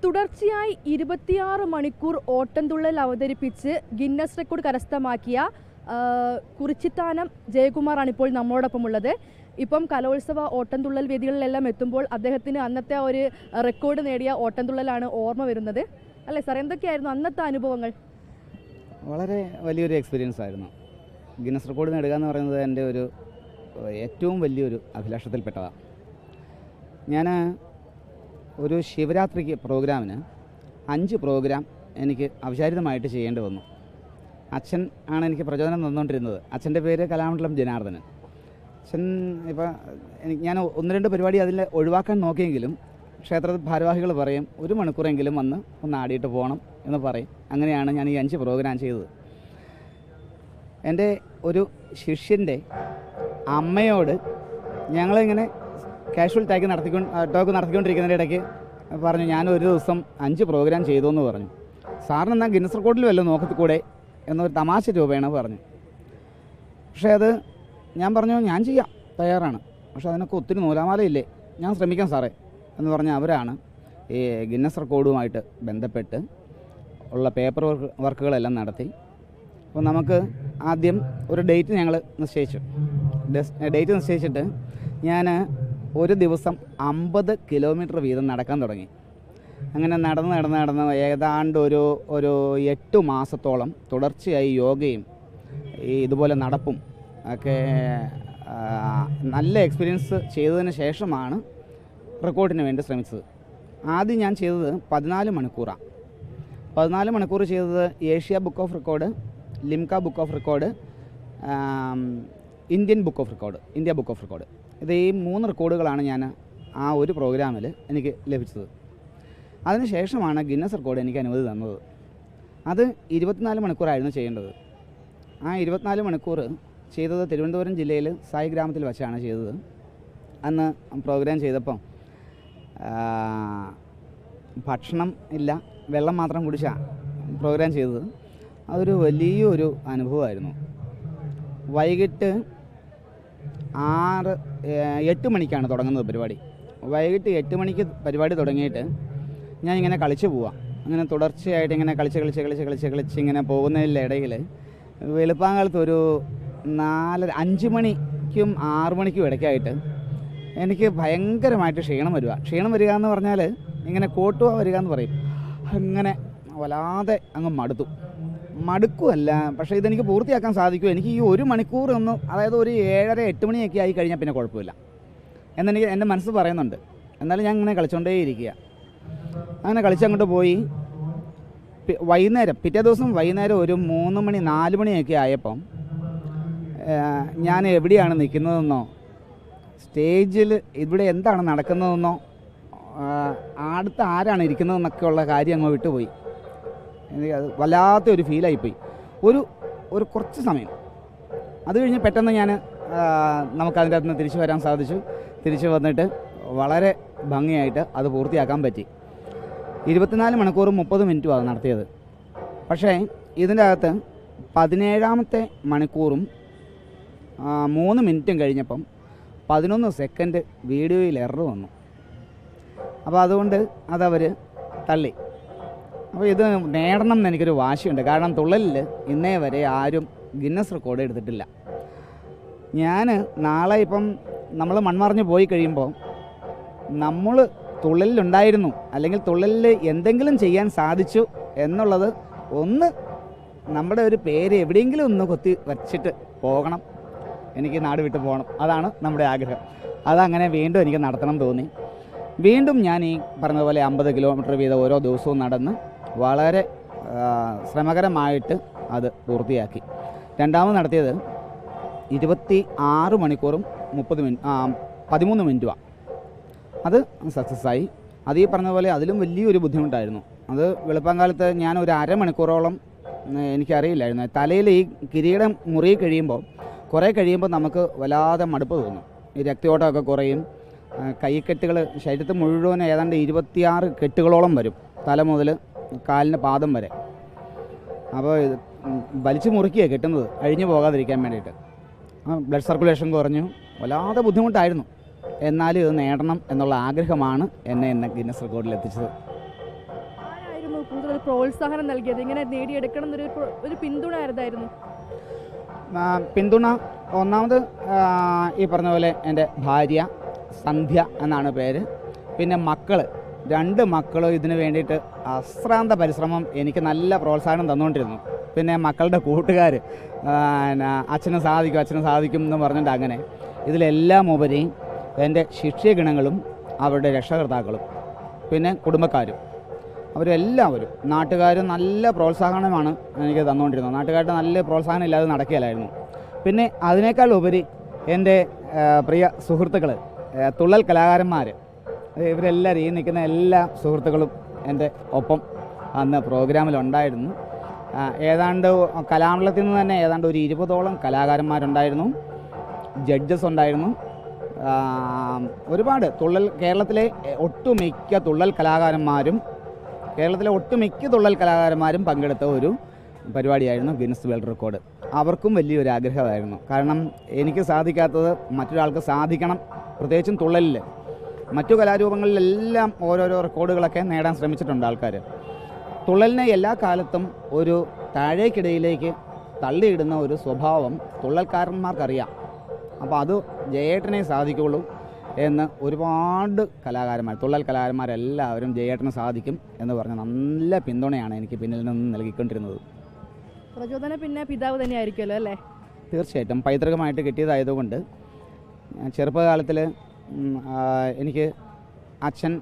തുടർച്ചയായി 26 മണിക്കൂർ ഓട്ടംതുള്ളൽ അവതരിപ്പിച്ച് ഗിന്നസ് റെക്കോർഡ് കരസ്ഥമാക്കിയ കുറിച്ചിത്താനം ജയകുമാറാണ് ഇപ്പോൾ നമ്മോടൊപ്പം ഉള്ളത്. ഇപ്പം കലോത്സവ ഓട്ടംതുള്ളൽ വേദികളിലെല്ലാം എത്തുമ്പോൾ അദ്ദേഹത്തിന് അന്നത്തെ ഒരു റെക്കോർഡ് നേടിയ ഓട്ടംതുള്ളലാണ് ഓർമ്മ വരുന്നത് അല്ലേ സാർ? എന്തൊക്കെയായിരുന്നു അന്നത്തെ അനുഭവങ്ങൾ? വളരെ വലിയൊരു എക്സ്പീരിയൻസ് ആയിരുന്നു. ഗിന്നസ് റെക്കോർഡ് നേടുക എന്ന് പറയുന്നത് എൻ്റെ ഒരു ഏറ്റവും വലിയൊരു അഭിലാഷത്തിൽപ്പെട്ടതാണ്. ഞാൻ ഒരു ശിവരാത്രിക്ക് പ്രോഗ്രാമിന് 5 പ്രോഗ്രാം എനിക്ക് അവിചാരിതമായിട്ട് ചെയ്യേണ്ടി വന്നു. അച്ഛൻ ആണ് എനിക്ക് പ്രചോദനം തന്നുകൊണ്ടിരുന്നത്. അച്ഛൻ്റെ പേര് കലാമണ്ഡലം ജനാർദ്ദനൻ. അച്ഛൻ ഞാൻ 1-2 പരിപാടി അതിൽ ഒഴിവാക്കാൻ നോക്കിയെങ്കിലും ക്ഷേത്ര ഭാരവാഹികൾ പറയും 1 മണിക്കൂറെങ്കിലും വന്ന് ഒന്ന് ആടിയിട്ട് പോകണം എന്ന് പറയും. അങ്ങനെയാണ് ഞാൻ ഈ 5 പ്രോഗ്രാം ചെയ്തത്. എൻ്റെ ഒരു ശിഷ്യൻ്റെ അമ്മയോട് ഞങ്ങളിങ്ങനെ കാഷ്വൽ ടോക്ക് നടത്തിക്കൊണ്ടിരിക്കുന്നതിൻ്റെ ഇടയ്ക്ക് പറഞ്ഞു, ഞാൻ ഒരു ദിവസം 5 പ്രോഗ്രാം ചെയ്തു എന്ന് പറഞ്ഞു. സാറിന് എന്നാൽ ഗിന്നസ് റെക്കോർഡിൽ വല്ലതും നോക്കത്തിക്കൂടെ എന്നൊരു തമാശ രൂപേണ പറഞ്ഞു. പക്ഷേ അത് ഞാൻ പറഞ്ഞു, ഞാൻ ചെയ്യാം, തയ്യാറാണ്, പക്ഷേ അതിനൊക്കെ ഒത്തിരി നൂലാമാലയില്ലേ, ഞാൻ ശ്രമിക്കാം സാറേ എന്ന് പറഞ്ഞ് അവരാണ് ഈ ഗിന്നസ് റെക്കോർഡുമായിട്ട് ബന്ധപ്പെട്ട് ഉള്ള പേപ്പർ വർക്കുകളെല്ലാം നടത്തി. അപ്പോൾ നമുക്ക് ആദ്യം ഒരു ഡേറ്റ് ഞങ്ങൾ നിശ്ചയിച്ചു. ഡേറ്റ് നിശ്ചയിച്ചിട്ട് ഞാൻ ഒരു ദിവസം 50 കിലോമീറ്റർ വീതം നടക്കാൻ തുടങ്ങി. അങ്ങനെ നടന്ന് ഏതാണ്ട് ഒരു 8 മാസത്തോളം തുടർച്ചയായി യോഗയും ഇതുപോലെ നടപ്പും ഒക്കെ നല്ല എക്സ്പീരിയൻസ് ചെയ്തതിന് ശേഷമാണ് റെക്കോർഡിന് വേണ്ടി ശ്രമിച്ചത്. ആദ്യം ഞാൻ ചെയ്തത് 14 മണിക്കൂറാണ്. 14 മണിക്കൂർ ചെയ്തത് Asia book of record, Limca book of record, India book of record. ഇത് ഈ 3 റെക്കോർഡുകളാണ് ഞാൻ ആ ഒരു പ്രോഗ്രാമിൽ എനിക്ക് ലഭിച്ചത്. അതിനുശേഷമാണ് ഗിന്നസ് റെക്കോർഡ് എനിക്ക് അനുമതി തന്നത്. അത് 24 മണിക്കൂറായിരുന്നു ചെയ്യേണ്ടത്. ആ 24 മണിക്കൂർ ചെയ്തത് തിരുവനന്തപുരം ജില്ലയിൽ സായി ഗ്രാമത്തിൽ വെച്ചാണ് ചെയ്തത്. അന്ന് പ്രോഗ്രാം ചെയ്തപ്പം ഭക്ഷണം ഇല്ല, വെള്ളം മാത്രം കുടിച്ചാണ് പ്രോഗ്രാം ചെയ്തത്. അതൊരു വലിയൊരു അനുഭവമായിരുന്നു. വൈകിട്ട് 8 മണിക്കാണ് തുടങ്ങുന്നത് പരിപാടി. വൈകിട്ട് 8 മണിക്ക് പരിപാടി തുടങ്ങിയിട്ട് ഞാൻ ഇങ്ങനെ കളിച്ച് പോവാം. അങ്ങനെ തുടർച്ചയായിട്ട് ഇങ്ങനെ കളിച്ച് ഇങ്ങനെ പോകുന്നതിനിടയിൽ വെളുപ്പാങ്കാലത്ത് ഒരു 5 മണിക്കും 6 മണിക്കും ഇടയ്ക്കായിട്ട് എനിക്ക് ഭയങ്കരമായിട്ട് ക്ഷീണം വരിക എന്ന് പറഞ്ഞാൽ ഇങ്ങനെ കോട്ടുക വരിക എന്ന് പറയും. അങ്ങനെ വല്ലാതെ അങ്ങ് മടുക്കുമല്ല, പക്ഷേ ഇതെനിക്ക് പൂർത്തിയാക്കാൻ സാധിക്കും. എനിക്ക് ഈ 1 മണിക്കൂർ അതായത് ഒരു 7:30-8 മണിയൊക്കെ ആയി കഴിഞ്ഞാൽ പിന്നെ കുഴപ്പമില്ല എന്നെനിക്ക് എൻ്റെ മനസ്സ് പറയുന്നുണ്ട്. എന്നാലും ഞാൻ ഇങ്ങനെ കളിച്ചുകൊണ്ടേയിരിക്കുക. അങ്ങനെ കളിച്ചങ്ങോട്ട് പോയി. പിറ്റേ ദിവസം വൈകുന്നേരം ഒരു 3 മണി 4 മണിയൊക്കെ ആയപ്പം ഞാൻ എവിടെയാണ് നിൽക്കുന്നതെന്നോ സ്റ്റേജിൽ ഇവിടെ എന്താണ് നടക്കുന്നതെന്നോ അടുത്ത് ആരാണ് ഇരിക്കുന്നതെന്നൊക്കെയുള്ള കാര്യം അങ്ങ് വിട്ടുപോയി. എനിക്ക് അത് വല്ലാത്തൊരു ഫീലായിപ്പോയി ഒരു കുറച്ച് സമയം. അത് കഴിഞ്ഞ് പെട്ടെന്ന് നമുക്കതിൻ്റെ അകത്ത് നിന്ന് തിരിച്ചു വരാൻ സാധിച്ചു. തിരിച്ചു വന്നിട്ട് വളരെ ഭംഗിയായിട്ട് അത് പൂർത്തിയാക്കാൻ പറ്റി. 24 മണിക്കൂറും 30 മിനിറ്റുമാണ് നടത്തിയത്. പക്ഷേ ഇതിൻ്റെ അകത്ത് 17ാമത്തെ മണിക്കൂറും 3 മിനിറ്റും കഴിഞ്ഞപ്പം 11 സെക്കൻഡ് വീഡിയോയിൽ എറർ വന്നു. അപ്പോൾ അതുകൊണ്ട് അതവർ തള്ളി. അപ്പോൾ ഇത് നേടണം എന്ന് എനിക്കൊരു വാശിയുണ്ട്. കാരണം തുള്ളലിൽ ഇന്നേ വരെ ആരും ഗിന്നസ് റെക്കോർഡ് എടുത്തിട്ടില്ല. ഞാൻ നാളെ ഇപ്പം നമ്മൾ മൺമറഞ്ഞ് പോയി കഴിയുമ്പോൾ നമ്മൾ തുള്ളലിലുണ്ടായിരുന്നു അല്ലെങ്കിൽ തുള്ളലിൽ എന്തെങ്കിലും ചെയ്യാൻ സാധിച്ചു എന്നുള്ളത് നമ്മുടെ ഒരു പേര് എവിടെയെങ്കിലും ഒന്ന് കൊത്തി വച്ചിട്ട് പോകണം. എനിക്ക് നാട് വിട്ട് പോകണം, അതാണ് നമ്മുടെ ആഗ്രഹം. അതങ്ങനെ വീണ്ടും എനിക്ക് നടത്തണം തോന്നി. വീണ്ടും ഞാൻ ഈ പറഞ്ഞതുപോലെ 50 കിലോമീറ്റർ വീതം ഓരോ ദിവസവും നടന്ന് വളരെ ശ്രമകരമായിട്ട് അത് പൂർത്തിയാക്കി. രണ്ടാമത് നടത്തിയത് 26 മണിക്കൂറും 13 മിനിറ്റുമാണ്. അത് സക്സസ്സായി. അത് ഈ പറഞ്ഞതുപോലെ അതിലും വലിയൊരു ബുദ്ധിമുട്ടായിരുന്നു. അത് വെളുപ്പാങ്കാലത്ത് ഞാൻ ഒരു അരമണിക്കൂറോളം എനിക്കറിയില്ലായിരുന്നു. തലയിൽ ഈ കിരീടം മുറുകി കഴിയുമ്പോൾ കുറേ കഴിയുമ്പോൾ നമുക്ക് വല്ലാതെ മടുപ്പ് തോന്നും. ഈ രക്തയോട്ടമൊക്കെ കുറയും. കൈക്കെട്ടുകൾ ശരീരത്തിൽ മുഴുവൻ ഏതാണ്ട് 26 കെട്ടുകളോളം വരും, തല മുതൽ കാലിന് പാദം വരെ. അപ്പോൾ വലിച്ചു മുറുക്കിയാണ് കെട്ടുന്നത് അഴിഞ്ഞു പോകാതിരിക്കാൻ വേണ്ടിയിട്ട്. ബ്ലഡ് സർക്കുലേഷൻ കുറഞ്ഞു, വല്ലാതെ ബുദ്ധിമുട്ടായിരുന്നു. എന്നാലും ഇത് നേടണം എന്നുള്ള ആഗ്രഹമാണ് എന്നെ ഗിന്നസ് റെക്കോർഡിൽ എത്തിച്ചത്. കൂടുതൽ പ്രോത്സാഹനം നൽകിയത്? ഇങ്ങനെ നേടിയെടുക്കണം ഒരു പിന്തുണ ആയിരുന്നായിരുന്നു? പിന്തുണ ഒന്നാമത് ഈ പറഞ്ഞ പോലെ എൻ്റെ ഭാര്യ സന്ധ്യ എന്നാണ് പേര്. പിന്നെ മക്കൾ, 2 മക്കളും ഇതിന് വേണ്ടിയിട്ട് അശ്രാന്ത പരിശ്രമം എനിക്ക് നല്ല പ്രോത്സാഹനം തന്നുകൊണ്ടിരുന്നു. പിന്നെ മക്കളുടെ കൂട്ടുകാർ അച്ഛന് സാധിക്കും എന്ന് പറഞ്ഞിട്ട് അങ്ങനെ ഇതിലെല്ലാം ഉപരി എൻ്റെ ശിഷ്യഗണങ്ങളും അവരുടെ രക്ഷകർത്താക്കളും പിന്നെ കുടുംബക്കാരും അവരെല്ലാവരും നാട്ടുകാരും നല്ല പ്രോത്സാഹനമാണ് എനിക്ക് തന്നുകൊണ്ടിരുന്നത്. നാട്ടുകാരുടെ നല്ല പ്രോത്സാഹനം ഇല്ലാതെ നടക്കുകയില്ലായിരുന്നു. പിന്നെ അതിനേക്കാൾ ഉപരി എൻ്റെ പ്രിയ സുഹൃത്തുക്കൾ, തുള്ളൽ കലാകാരന്മാർ, ഇവരെല്ലാവരും ഈ നിൽക്കുന്ന എല്ലാ സുഹൃത്തുക്കളും എൻ്റെ ഒപ്പം അന്ന് പ്രോഗ്രാമിലുണ്ടായിരുന്നു. ഏതാണ്ട് കലാമണ്ഡലത്തിൽ നിന്ന് തന്നെ ഏതാണ്ട് ഒരു 20ഓളം കലാകാരന്മാരുണ്ടായിരുന്നു, ജഡ്ജസ് ഉണ്ടായിരുന്നു. ഒരുപാട് കേരളത്തിലെ ഒട്ടുമിക്ക തുള്ളൽ കലാകാരന്മാരും പങ്കെടുത്ത ഒരു പരിപാടിയായിരുന്നു ഗിന്നസ് വേൾഡ് റെക്കോർഡ്. അവർക്കും വലിയൊരു ആഗ്രഹമായിരുന്നു. കാരണം എനിക്ക് സാധിക്കാത്തത് മറ്റൊരാൾക്ക് സാധിക്കണം. പ്രത്യേകിച്ചും തുള്ളലിൽ, മറ്റു കലാരൂപങ്ങളിലെല്ലാം ഓരോരോ റെക്കോർഡുകളൊക്കെ നേടാൻ ശ്രമിച്ചിട്ടുണ്ട് ആൾക്കാർ. തുള്ളലിനെ എല്ലാ കാലത്തും ഒരു താഴേക്കിടയിലേക്ക് തള്ളിയിടുന്ന ഒരു സ്വഭാവം തുള്ളൽക്കാരന്മാർക്കറിയാം. അപ്പോൾ അത് ജയേട്ടനെ സാധിക്കുള്ളൂ എന്ന് ഒരുപാട് തുള്ളൽ കലാകാരന്മാരെല്ലാവരും ജയേട്ടന് സാധിക്കും എന്ന് പറഞ്ഞ നല്ല പിന്തുണയാണ് എനിക്ക് പിന്നിൽ നിന്ന് നൽകിക്കൊണ്ടിരുന്നത്. പ്രചോദനം പിന്നെ പിതാവ് തന്നെയായിരിക്കുമല്ലോ അല്ലേ? തീർച്ചയായിട്ടും പൈതൃകമായിട്ട് കിട്ടിയതായതുകൊണ്ട് ചെറുപ്പകാലത്തിൽ എനിക്ക് അച്ഛൻ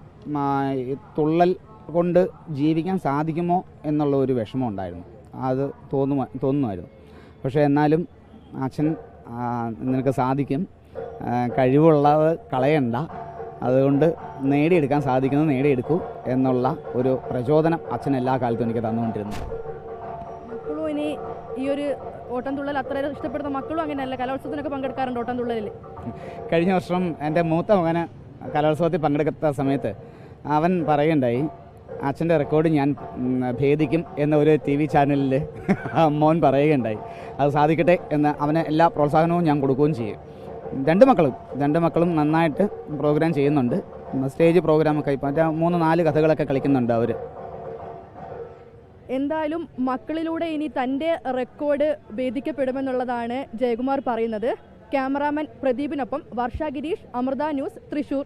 തുള്ളൽ കൊണ്ട് ജീവിക്കാൻ സാധിക്കുമോ എന്നുള്ള ഒരു വിഷമം ഉണ്ടായിരുന്നു. അത് തോന്നുമായിരുന്നു. പക്ഷേ എന്നാലും അച്ഛൻ നിനക്ക് സാധിക്കും, കഴിവുള്ളത് കളയണ്ട, അതുകൊണ്ട് നേടിയെടുക്കാൻ സാധിക്കുന്നത് നേടിയെടുക്കൂ എന്നുള്ള ഒരു പ്രചോദനം അച്ഛൻ എല്ലാ കാലത്തും എനിക്ക് തന്നുകൊണ്ടിരുന്നു. മക്കളും ഇനി ഈ ഒരു ഓട്ടംതുള്ളൽ അത്ര ഇഷ്ടപ്പെടുന്ന മക്കളും അങ്ങനെയല്ല, കലോത്സവത്തിനൊക്കെ പങ്കെടുക്കാറുണ്ട് ഓട്ടംതുള്ളലിൽ? കഴിഞ്ഞ വർഷം എൻ്റെ മൂത്ത മകന് കലോത്സവത്തിൽ പങ്കെടുത്ത സമയത്ത് അവൻ പറയുണ്ടായി, അച്ഛൻ്റെ റെക്കോർഡ് ഞാൻ ഭേദിക്കും എന്ന ഒരു TV ചാനലിൽ മോൻ പറയുകയുണ്ടായി. അത് സാധിക്കട്ടെ എന്ന് അവന് എല്ലാ പ്രോത്സാഹനവും ഞാൻ കൊടുക്കുകയും ചെയ്യും. 2 മക്കളും നന്നായിട്ട് പ്രോഗ്രാം ചെയ്യുന്നുണ്ട്. സ്റ്റേജ് പ്രോഗ്രാമൊക്കെ ഇപ്പോൾ 3-4 കഥകളൊക്കെ കളിക്കുന്നുണ്ട് അവർ. എന്തായാലും മക്കളിലൂടെ ഇനി തൻ്റെ റെക്കോർഡ് ഭേദിക്കപ്പെടുമെന്നുള്ളതാണ് ജയകുമാർ പറയുന്നത്. ക്യാമറാമാൻ പ്രദീപിനൊപ്പം വർഷ ഗിരീഷ്, അമൃത ന്യൂസ്, തൃശ്ശൂർ.